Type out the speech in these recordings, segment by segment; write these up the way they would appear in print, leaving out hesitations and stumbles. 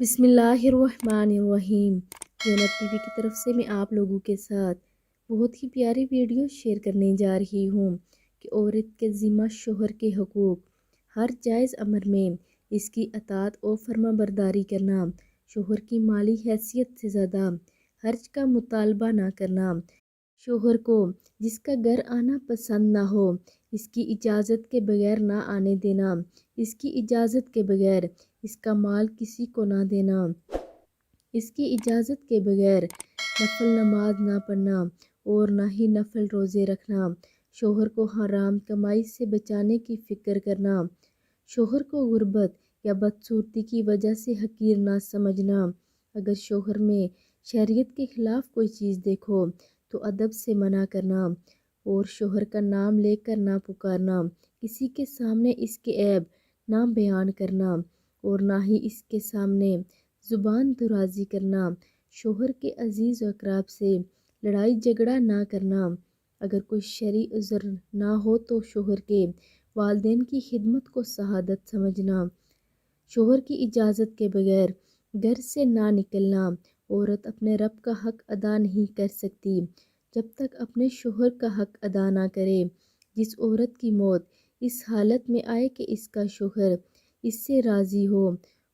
بسم اللہ الرحمن الرحیم۔ زینب ٹی وی کی طرف سے میں آپ لوگوں کے ساتھ بہت ہی پیاری ویڈیو شیئر کرنے جا رہی ہوں کہ عورت کے ذمہ شوہر کے حقوق، ہر جائز امر میں اس کی اطاعت اور فرما برداری کرنا، شوہر کی مالی حیثیت سے زیادہ خرچ کا مطالبہ نہ کرنا، شوہر کو جس کا گھر آنا پسند نہ ہو اس کی اجازت کے بغیر نہ آنے دینا، اس کی اجازت کے بغیر اس کا مال کسی کو نہ دینا، اس کی اجازت کے بغیر نفل نماز نہ پڑھنا اور نہ ہی نفل روزے رکھنا، شوہر کو حرام کمائی سے بچانے کی فکر کرنا، شوہر کو غربت یا بدصورتی کی وجہ سے حقیر نہ سمجھنا، اگر شوہر میں شریعت کے خلاف کوئی چیز دیکھو تو ادب سے منع کرنا اور شوہر کا نام لے کر نہ پکارنا، کسی کے سامنے اس کے عیب نہ بیان کرنا اور نہ ہی اس کے سامنے زبان درازی کرنا، شوہر کے عزیز و اقرب سے لڑائی جھگڑا نہ کرنا، اگر کوئی شرعی عذر نہ ہو تو شوہر کے والدین کی خدمت کو شہادت سمجھنا، شوہر کی اجازت کے بغیر گھر سے نہ نکلنا، عورت اپنے رب کا حق ادا نہیں کر سکتی جب تک اپنے شوہر کا حق ادا نہ کرے، جس عورت کی موت اس حالت میں آئے کہ اس کا شوہر اس سے راضی ہو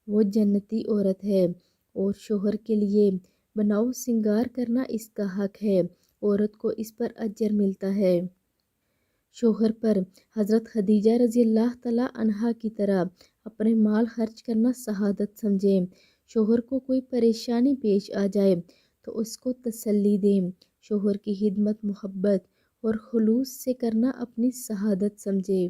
وہ جنتی عورت ہے، اور شوہر کے لیے بناؤ سنگار کرنا اس کا حق ہے، عورت کو اس پر اجر ملتا ہے۔ شوہر پر حضرت خدیجہ رضی اللہ تعالی عنہا کی طرح اپنے مال خرچ کرنا شہادت سمجھیں، شوہر کو کوئی پریشانی پیش آ جائے تو اس کو تسلی دیں، شوہر کی خدمت محبت اور خلوص سے کرنا اپنی شہادت سمجھے۔